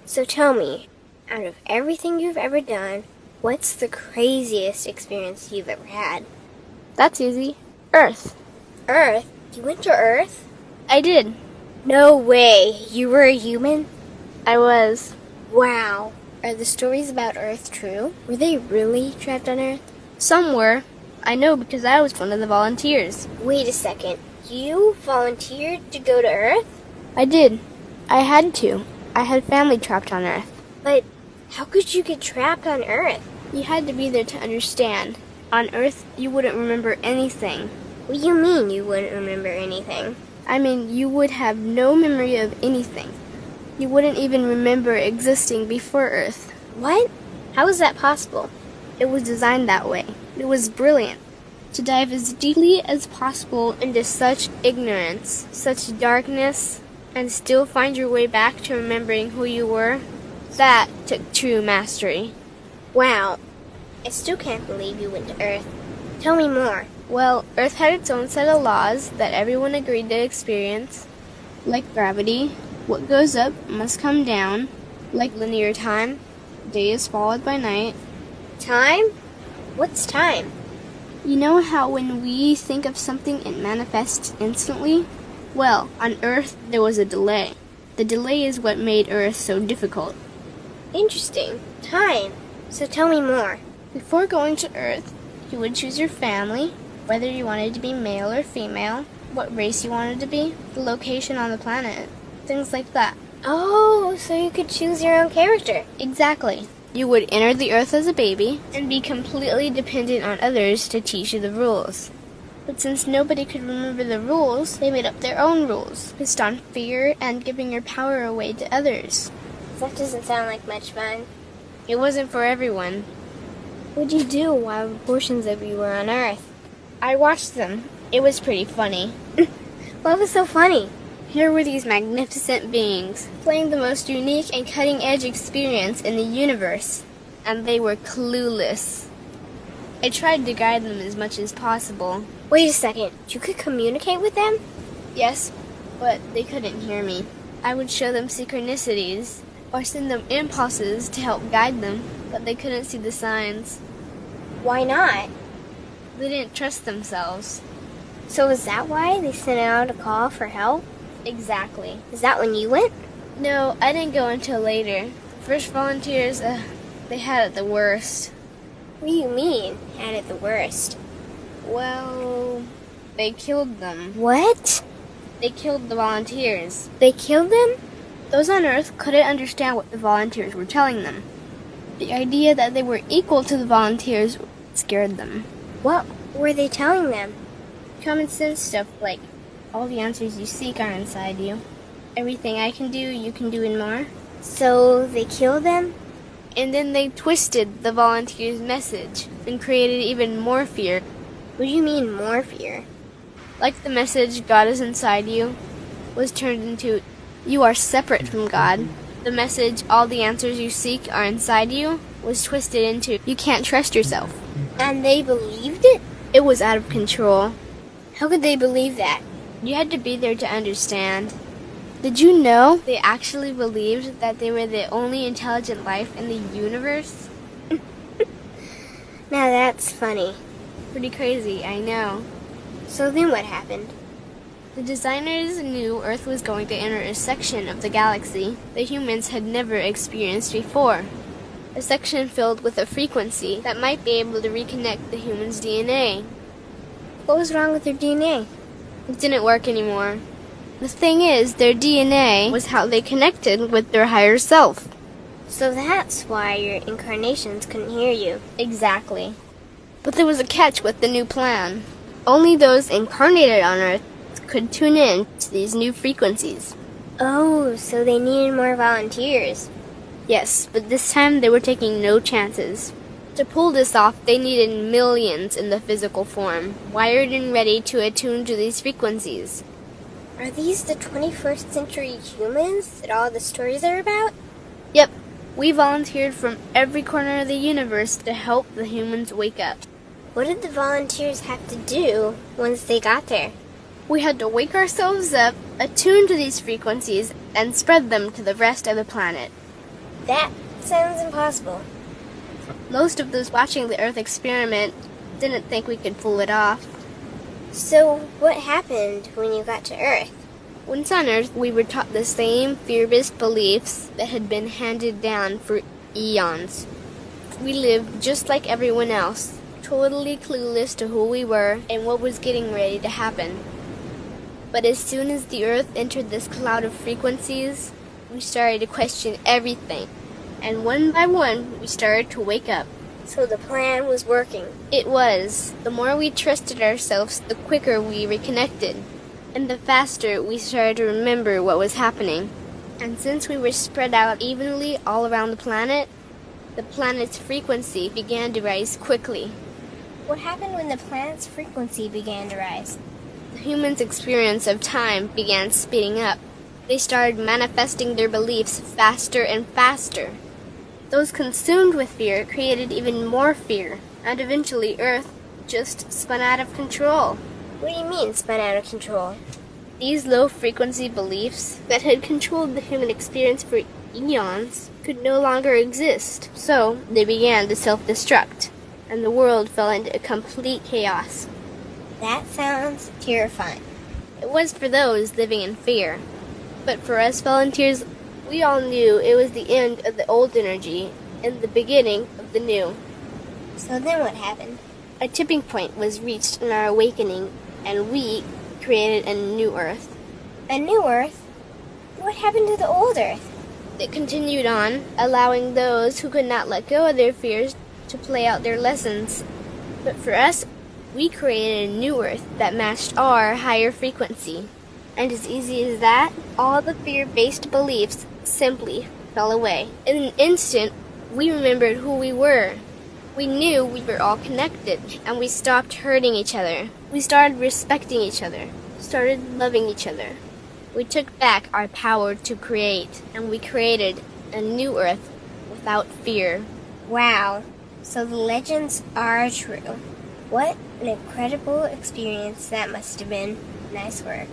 So tell me, out of everything you've ever done, what's the craziest experience you've ever had? That's easy. Earth. Earth? You went to Earth? I did. No way. You were a human? I was. Wow. Are the stories about Earth true? Were they really trapped on Earth? Some were. I know because I was one of the volunteers. Wait a second. You volunteered to go to Earth? I did. I had to. I had family trapped on Earth. But how could you get trapped on Earth? You had to be there to understand. On Earth, you wouldn't remember anything. What do you mean you wouldn't remember anything? I mean, you would have no memory of anything. You wouldn't even remember existing before Earth. What? How is that possible? It was designed that way. It was brilliant. To dive as deeply as possible into such ignorance, such darkness, and still find your way back to remembering who you were, that took true mastery. Wow. I still can't believe you went to Earth. Tell me more. Well, Earth had its own set of laws that everyone agreed to experience, like gravity. What goes up must come down, like linear time. Day is followed by night. Time? What's time? You know how when we think of something it manifests instantly? Well, on Earth there was a delay. The delay is what made Earth so difficult. Interesting. Time. So tell me more. Before going to Earth, you would choose your family, whether you wanted to be male or female, what race you wanted to be, the location on the planet, things like that. Oh, so you could choose your own character. Exactly. You would enter the Earth as a baby and be completely dependent on others to teach you the rules. But since nobody could remember the rules, they made up their own rules, based on fear and giving your power away to others. That doesn't sound like much fun. It wasn't for everyone. What'd you do while portions of you were on Earth? I watched them. It was pretty funny. What was so funny? Here were these magnificent beings, playing the most unique and cutting-edge experience in the universe, and they were clueless. I tried to guide them as much as possible. Wait a second. You could communicate with them? Yes, but they couldn't hear me. I would show them synchronicities, or send them impulses to help guide them, but they couldn't see the signs. Why not? They didn't trust themselves. So is that why they sent out a call for help? Exactly. Is that when you went? No, I didn't go until later. First volunteers, they had it the worst. What do you mean, had it the worst? Well, they killed them. What? They killed the volunteers. They killed them? Those on Earth couldn't understand what the volunteers were telling them. The idea that they were equal to the volunteers scared them. What were they telling them? Common sense stuff like, all the answers you seek are inside you. Everything I can do, you can do and more. So they killed them? And then they twisted the volunteers' message and created even more fear. What do you mean, more fear? Like the message, God is inside you, was turned into, you are separate from God. The message, all the answers you seek are inside you, was twisted into, you can't trust yourself. And they believed it? It was out of control. How could they believe that? You had to be there to understand. Did you know they actually believed that they were the only intelligent life in the universe? Now that's funny. Pretty crazy, I know. So then what happened? The designers knew Earth was going to enter a section of the galaxy that humans had never experienced before. A section filled with a frequency that might be able to reconnect the human's DNA. What was wrong with their DNA? It didn't work anymore. The thing is, their DNA was how they connected with their higher self. So that's why your incarnations couldn't hear you. Exactly. But there was a catch with the new plan. Only those incarnated on Earth could tune in to these new frequencies. Oh, so they needed more volunteers. Yes, but this time they were taking no chances. To pull this off, they needed millions in the physical form, wired and ready to attune to these frequencies. Are these the 21st century humans that all the stories are about? Yep. We volunteered from every corner of the universe to help the humans wake up. What did the volunteers have to do once they got there? We had to wake ourselves up, attune to these frequencies, and spread them to the rest of the planet. That sounds impossible. Most of those watching the Earth experiment didn't think we could pull it off. So, what happened when you got to Earth? Once on Earth, we were taught the same fear-based beliefs that had been handed down for eons. We lived just like everyone else, totally clueless to who we were and what was getting ready to happen. But as soon as the Earth entered this cloud of frequencies, we started to question everything. And one by one, we started to wake up. So the plan was working. It was. The more we trusted ourselves, the quicker we reconnected. And the faster we started to remember what was happening. And since we were spread out evenly all around the planet's frequency began to rise quickly. What happened when the planet's frequency began to rise? The humans' experience of time began speeding up. They started manifesting their beliefs faster and faster. Those consumed with fear created even more fear, and eventually Earth just spun out of control. What do you mean, spun out of control? These low-frequency beliefs that had controlled the human experience for eons could no longer exist, so they began to self-destruct, and the world fell into complete chaos. That sounds terrifying. It was for those living in fear, but for us volunteers, we all knew it was the end of the old energy and the beginning of the new. So then what happened? A tipping point was reached in our awakening, and we created a new Earth. A new Earth? What happened to the old Earth? It continued on, allowing those who could not let go of their fears to play out their lessons. But for us, we created a new Earth that matched our higher frequency. And as easy as that, all the fear-based beliefs simply fell away. In an instant, we remembered who we were. We knew we were all connected, and we stopped hurting each other. We started respecting each other, started loving each other. We took back our power to create, and we created a new Earth without fear. Wow, so the legends are true. What an incredible experience that must have been. Nice work.